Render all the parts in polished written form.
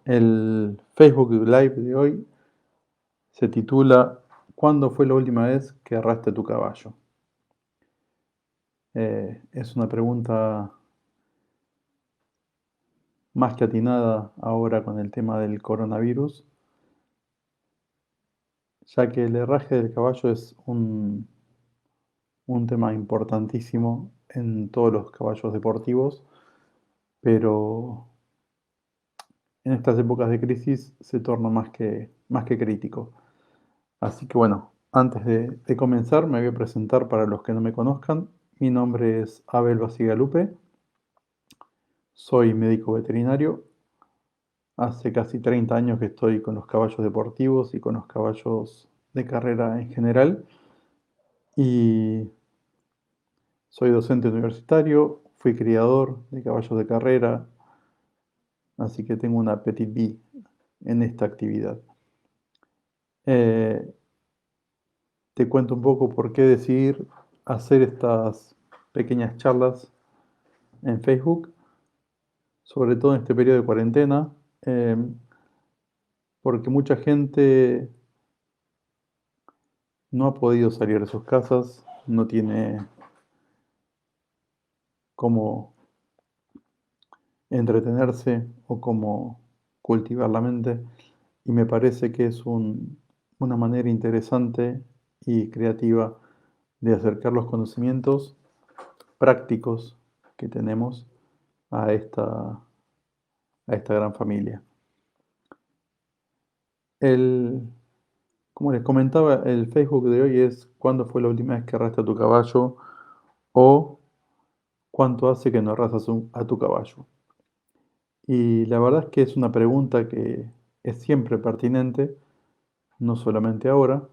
El Facebook Live de hoy se titula ¿Cuándo fue la última vez que arrastraste tu caballo? Es una pregunta más que atinada ahora con el tema del coronavirus, ya que el herraje del caballo es un tema importantísimo en todos los caballos deportivos, pero en estas épocas de crisis se torna más que crítico. Así que bueno, antes de comenzar me voy a presentar para los que no me conozcan. Mi nombre es Abel Basigalupe, soy médico veterinario. Hace casi 30 años que estoy con los caballos deportivos y con los caballos de carrera en general. Y soy docente universitario, fui criador de caballos de carrera, así que tengo una petite vie en esta actividad. Eh, Te cuento un poco por qué decidir hacer estas pequeñas charlas en Facebook, sobre todo en este periodo de cuarentena, eh, porque mucha gente no ha podido salir de sus casas, no tiene cómo entretenerse o cómo cultivar la mente, y me parece que es una manera interesante y creativa de acercar los conocimientos prácticos que tenemos a esta gran familia. El, Como les comentaba, el Facebook de hoy es ¿cuándo fue la última vez que arrastraste a tu caballo? O ¿cuánto hace que no arrastras a tu caballo? Y la verdad es que es una pregunta que es siempre pertinente, no solamente ahora,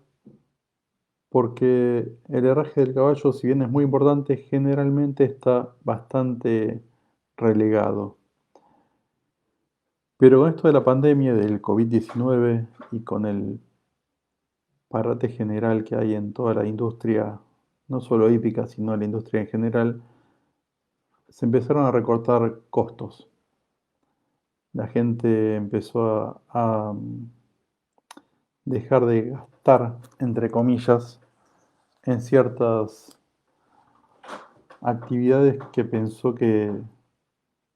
porque el herraje del caballo, si bien es muy importante, generalmente está bastante relegado. Pero con esto de la pandemia del COVID-19 y con el parate general que hay en toda la industria, no solo hípica, sino la industria en general, se empezaron a recortar costos. La gente empezó a dejar de gastar, entre comillas, en ciertas actividades que pensó que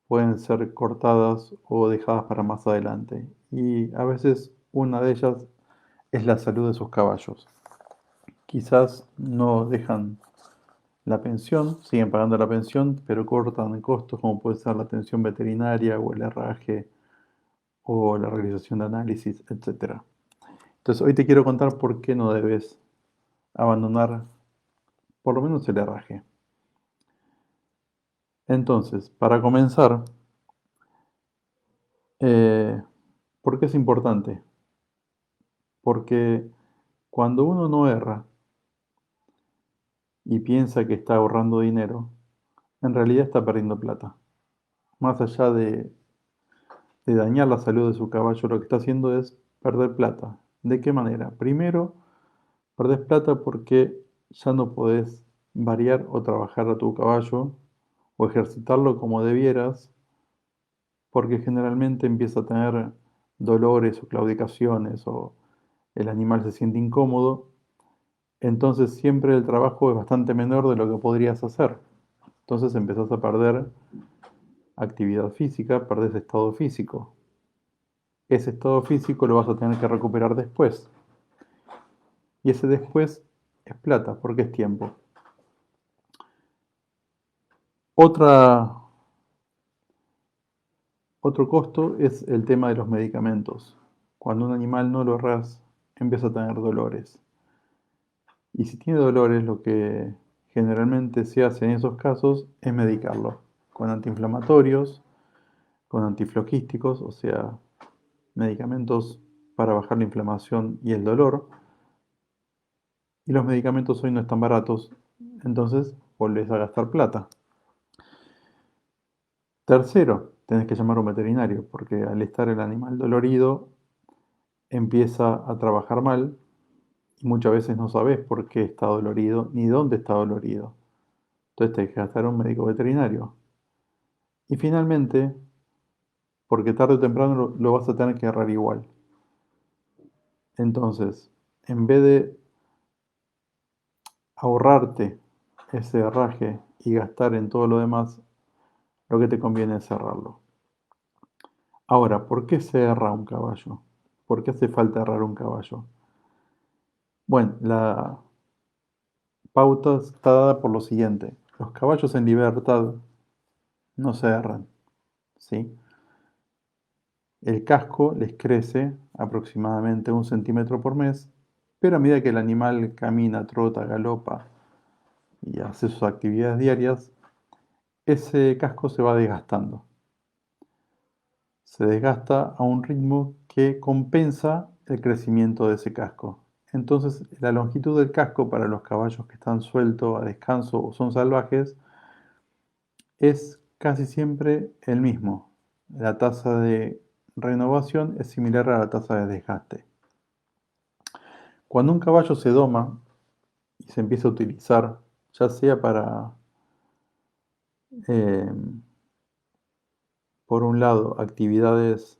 pueden ser cortadas o dejadas para más adelante. Y a veces una de ellas es la salud de sus caballos. Quizás no dejan la pensión, siguen pagando la pensión, pero cortan costos como puede ser la atención veterinaria o el herraje o la realización de análisis, etcétera. Entonces hoy te quiero contar por qué no debes abandonar por lo menos el herraje. Entonces, para comenzar, eh, ¿por qué es importante? Porque cuando uno no erra y piensa que está ahorrando dinero, en realidad está perdiendo plata. Más allá de dañar la salud de su caballo, lo que está haciendo es perder plata. ¿De qué manera? Primero, perdés plata porque ya no podés variar o trabajar a tu caballo o ejercitarlo como debieras, porque generalmente empieza a tener dolores o claudicaciones o el animal se siente incómodo. Entonces siempre el trabajo es bastante menor de lo que podrías hacer. Entonces empezás a perder actividad física, perdés estado físico. Ese estado físico lo vas a tener que recuperar después. Y ese después es plata, porque es tiempo. Otra, Otro costo es el tema de los medicamentos. Cuando un animal no lo ras, empieza a tener dolores. Y si tiene dolores, lo que generalmente se hace en esos casos es medicarlo con antiinflamatorios, con antifloquísticos, o sea, medicamentos para bajar la inflamación y el dolor. Y los medicamentos hoy no están baratos, entonces volvés a gastar plata. Tercero, tenés que llamar a un veterinario, porque al estar el animal dolorido, empieza a trabajar mal y muchas veces no sabes por qué está dolorido ni dónde está dolorido. Entonces tenés que gastar a un médico veterinario. Y finalmente, porque tarde o temprano lo vas a tener que errar igual. Entonces, en vez de ahorrarte ese herraje y gastar en todo lo demás, lo que te conviene es cerrarlo. Ahora, ¿por qué se erra un caballo? ¿Por qué hace falta errar un caballo? Bueno, la pauta está dada por lo siguiente. Los caballos en libertad no se erran, ¿sí? El casco les crece aproximadamente 1 centímetro por mes, pero a medida que el animal camina, trota, galopa y hace sus actividades diarias, ese casco se va desgastando. Se desgasta a un ritmo que compensa el crecimiento de ese casco. Entonces, la longitud del casco para los caballos que están sueltos a descanso o son salvajes es casi siempre el mismo. La tasa de renovación es similar a la tasa de desgaste. Cuando un caballo se doma y se empieza a utilizar, ya sea para, eh, por un lado, actividades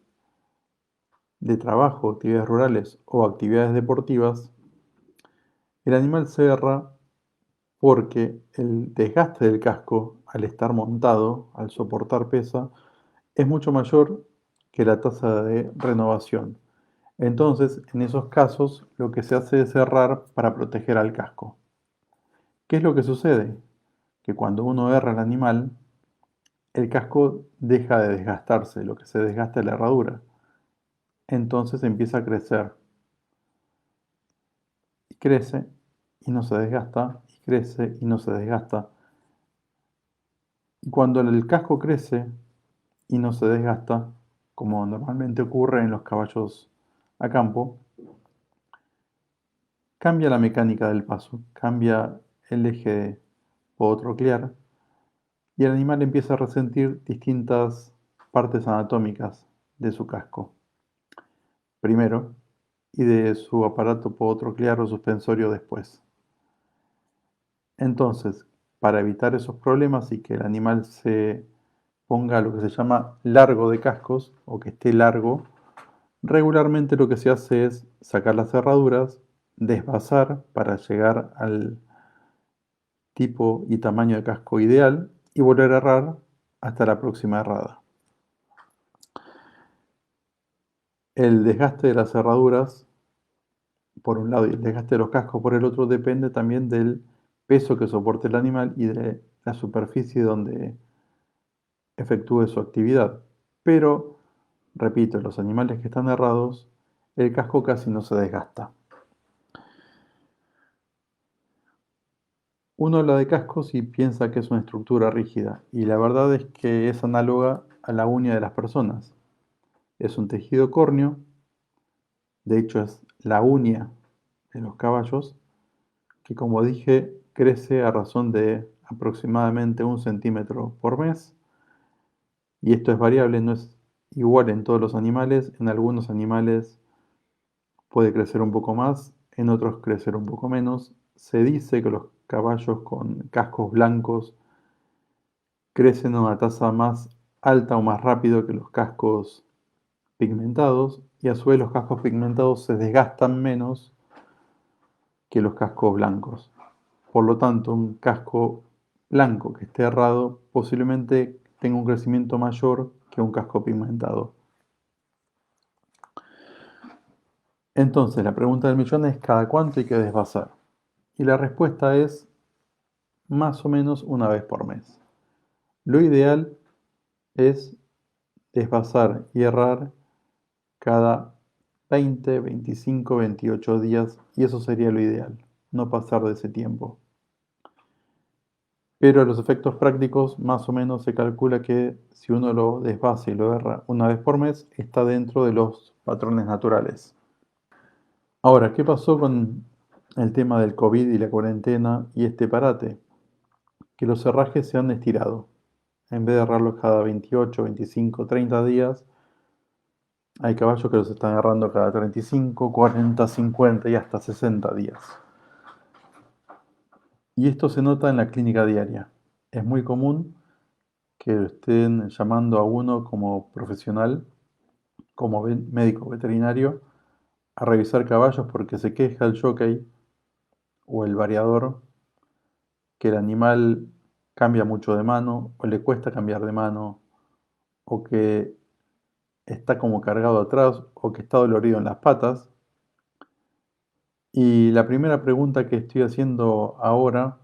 de trabajo, actividades rurales o actividades deportivas, el animal se erra porque el desgaste del casco al estar montado, al soportar pesa, es mucho mayor que la tasa de renovación. Entonces, en esos casos, lo que se hace es cerrar para proteger al casco. ¿Qué es lo que sucede? Que cuando uno erra al animal, el casco deja de desgastarse, lo que se desgasta es la herradura. Entonces empieza a crecer. Y crece y no se desgasta, y crece y no se desgasta. Y cuando el casco crece y no se desgasta, como normalmente ocurre en los caballos a campo, cambia la mecánica del paso, cambia el eje podotroclear y el animal empieza a resentir distintas partes anatómicas de su casco. Primero, y de su aparato podotroclear o suspensorio después. Entonces, para evitar esos problemas y que el animal se ponga lo que se llama largo de cascos o que esté largo, regularmente lo que se hace es sacar las cerraduras, desvasar para llegar al tipo y tamaño de casco ideal y volver a errar hasta la próxima errada. El desgaste de las cerraduras, por un lado, y el desgaste de los cascos por el otro, depende también del peso que soporte el animal y de la superficie donde efectúe su actividad. Pero, repito, los animales que están errados, el casco casi no se desgasta. Uno habla de cascos y piensa que es una estructura rígida, y la verdad es que es análoga a la uña de las personas. Es un tejido córneo, de hecho es la uña de los caballos, que como dije crece a razón de aproximadamente 1 centímetro por mes, y esto es variable, no es igual en todos los animales. En algunos animales puede crecer un poco más, en otros crecer un poco menos. Se dice que los caballos con cascos blancos crecen a una tasa más alta o más rápido que los cascos pigmentados, y a su vez los cascos pigmentados se desgastan menos que los cascos blancos. Por lo tanto, un casco blanco que esté errado posiblemente tenga un crecimiento mayor que un casco pigmentado. Entonces, la pregunta del millón es: ¿cada cuánto hay que desvasar? Y la respuesta es más o menos una vez por mes. Lo ideal es desvasar y errar cada 20, 25, 28 días, y eso sería lo ideal, no pasar de ese tiempo. Pero a los efectos prácticos, más o menos se calcula que si uno lo desvasa y lo erra una vez por mes, está dentro de los patrones naturales. Ahora, ¿qué pasó con el tema del COVID y la cuarentena y este parate? Que los herrajes se han estirado. En vez de errarlos cada 28, 25, 30 días, hay caballos que los están errando cada 35, 40, 50 y hasta 60 días. Y esto se nota en la clínica diaria. Es muy común que estén llamando a uno como profesional, como médico veterinario, a revisar caballos porque se queja el jockey o el variador que el animal cambia mucho de mano o le cuesta cambiar de mano o que está como cargado atrás o que está dolorido en las patas. Y la primera pregunta que estoy haciendo ahora,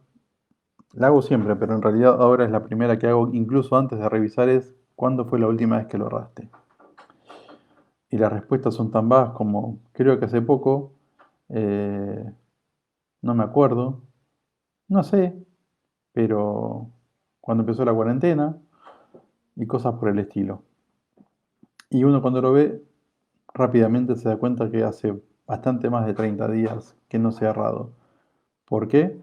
la hago siempre, pero en realidad ahora es la primera que hago incluso antes de revisar es ¿cuándo fue la última vez que lo erraste? Y las respuestas son tan vagas como creo que hace poco, eh, no me acuerdo, no sé, pero cuando empezó la cuarentena y cosas por el estilo. Y uno cuando lo ve rápidamente se da cuenta que hace bastante más de 30 días que no se ha errado. ¿Por qué?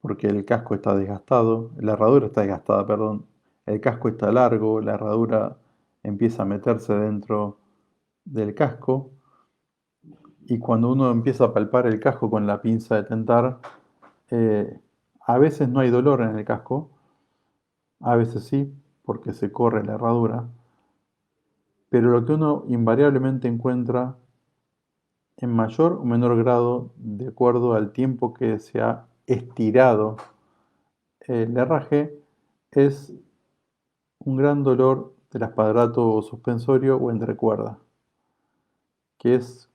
Porque el casco está desgastado, la herradura está desgastada, perdón, el casco está largo, la herradura empieza a meterse dentro del casco y cuando uno empieza a palpar el casco con la pinza de tentar, eh, a veces no hay dolor en el casco, a veces sí, porque se corre la herradura, pero lo que uno invariablemente encuentra en mayor o menor grado, de acuerdo al tiempo que se ha estirado el herraje, es un gran dolor del esparadrapo suspensorio o entrecuerda, que es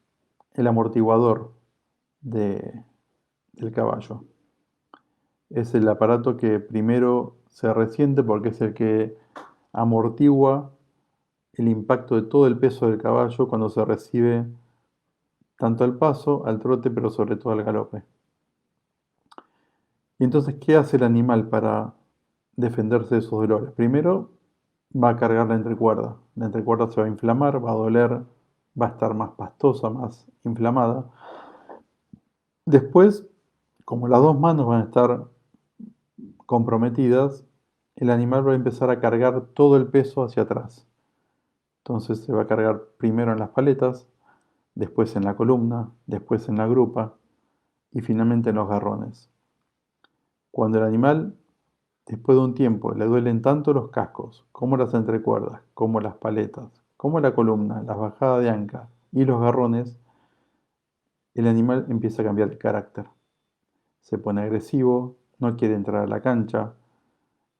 el amortiguador de- del caballo. Es el aparato que primero se resiente porque es el que amortigua el impacto de todo el peso del caballo cuando se recibe tanto al paso, al trote, pero sobre todo al galope. Y entonces, ¿qué hace el animal para defenderse de esos dolores? Primero, va a cargar la entrecuerda. La entrecuerda se va a inflamar, va a doler, va a estar más pastosa, más inflamada. Después, como las dos manos van a estar comprometidas, el animal va a empezar a cargar todo el peso hacia atrás. Entonces se va a cargar primero en las paletas, después en la columna, después en la grupa y finalmente en los garrones. Cuando el animal, después de un tiempo, le duelen tanto los cascos, como las entrecuerdas, como las paletas, como la columna, las bajadas de anca y los garrones, el animal empieza a cambiar de carácter. Se pone agresivo, no quiere entrar a la cancha,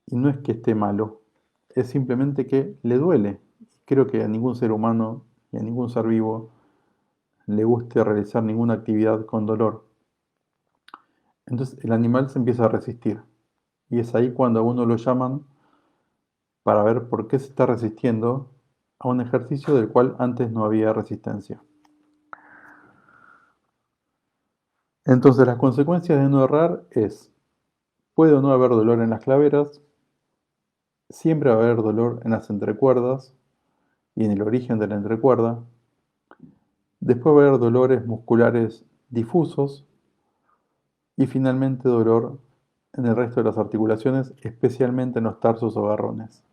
y no es que esté malo, es simplemente que le duele. Creo que a ningún ser humano y a ningún ser vivo le guste realizar ninguna actividad con dolor. Entonces el animal se empieza a resistir. Y es ahí cuando a uno lo llaman para ver por qué se está resistiendo a un ejercicio del cual antes no había resistencia. Entonces las consecuencias de no errar es, puede o no haber dolor en las claveras, siempre va a haber dolor en las entrecuerdas y en el origen de la entrecuerda, después va a haber dolores musculares difusos y finalmente dolor en el resto de las articulaciones, especialmente en los tarsos o garrones.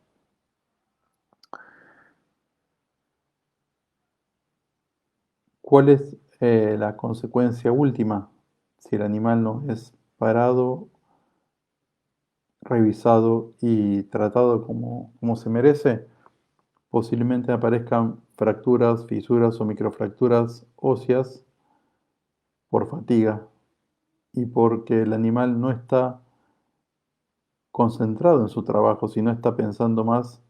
¿Cuál es la consecuencia última? Si el animal no es parado, revisado y tratado como se merece, posiblemente aparezcan fracturas, fisuras o microfracturas óseas por fatiga y porque el animal no está concentrado en su trabajo, sino está pensando más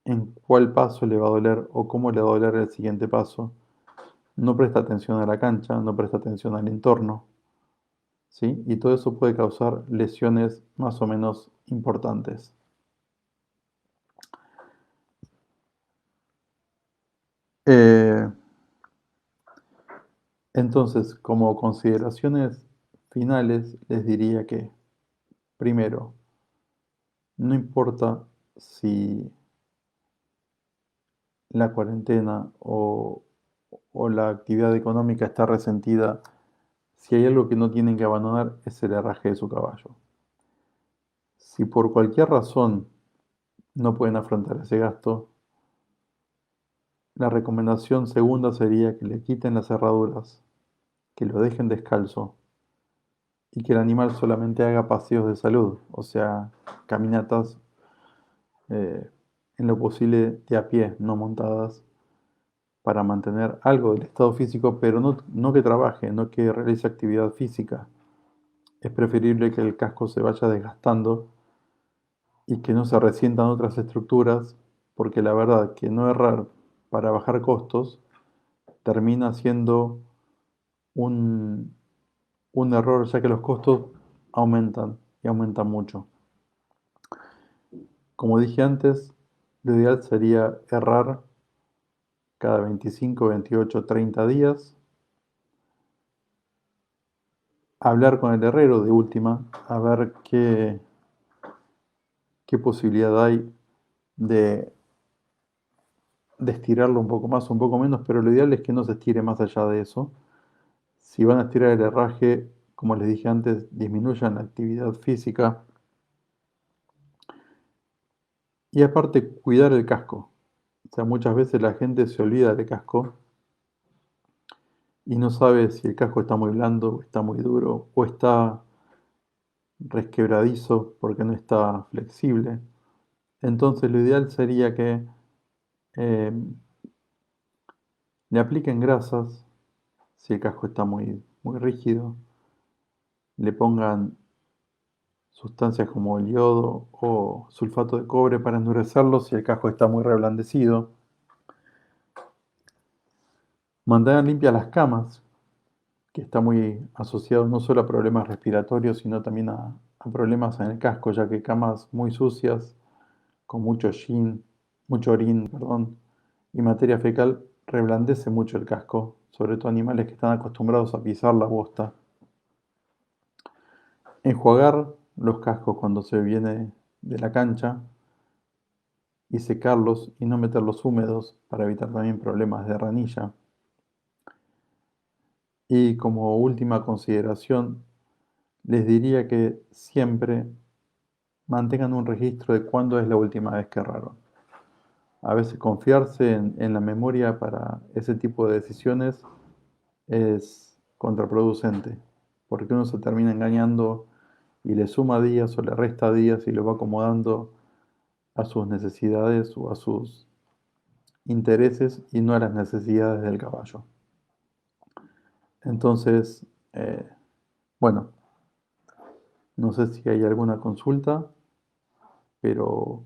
en cuál paso le va a doler o cómo le va a doler el siguiente paso. No presta atención a la cancha, no presta atención al entorno, ¿sí? Y todo eso puede causar lesiones más o menos importantes. Eh, entonces, como consideraciones finales, les diría que, primero, no importa si la cuarentena o la actividad económica está resentida, si hay algo que no tienen que abandonar es el herraje de su caballo. Si por cualquier razón no pueden afrontar ese gasto, la recomendación segunda sería que le quiten las cerraduras, que lo dejen descalzo y que el animal solamente haga paseos de salud, o sea, caminatas en lo posible de a pie, no montadas, para mantener algo del estado físico, pero no que trabaje, no que realice actividad física. Es preferible que el casco se vaya desgastando y que no se resientan otras estructuras, porque la verdad que no errar para bajar costos termina siendo un, un error, ya que los costos aumentan y aumentan mucho. Como dije antes, lo ideal sería errar cada 25, 28, 30 días, hablar con el herrero de última, a ver qué posibilidad hay de, de estirarlo un poco más o un poco menos, pero lo ideal es que no se estire más allá de eso. Si van a estirar el herraje, como les dije antes, disminuyan la actividad física y aparte cuidar el casco. O sea, muchas veces la gente se olvida del casco y no sabe si el casco está muy blando, o está muy duro, o está resquebradizo porque no está flexible. Entonces lo ideal sería que eh, le apliquen grasas si el casco está muy rígido, le pongan sustancias como el yodo o sulfato de cobre para endurecerlo si el casco está muy reblandecido. Mantengan limpias las camas, que está muy asociado no solo a problemas respiratorios, sino también a problemas en el casco, ya que camas muy sucias, con mucho orín, perdón, y materia fecal reblandece mucho el casco, sobre todo animales que están acostumbrados a pisar la bosta. Enjuagar los cascos cuando se viene de la cancha y secarlos y no meterlos húmedos para evitar también problemas de ranilla. Y como última consideración, les diría que siempre mantengan un registro de cuándo es la última vez que erraron. A veces confiarse en la memoria para ese tipo de decisiones es contraproducente, porque uno se termina engañando y le suma días o le resta días y lo va acomodando a sus necesidades o a sus intereses y no a las necesidades del caballo. Entonces, bueno, no sé si hay alguna consulta, pero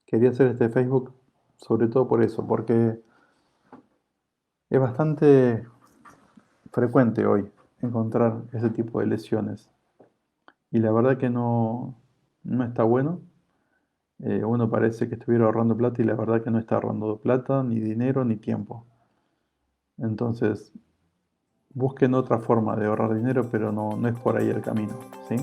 quería hacer este Facebook sobre todo por eso, porque es bastante frecuente hoy encontrar ese tipo de lesiones. Y la verdad que no está bueno. Uno parece que estuviera ahorrando plata y la verdad que no está ahorrando plata, ni dinero, ni tiempo. Entonces, busquen otra forma de ahorrar dinero, pero no es por ahí el camino, ¿sí?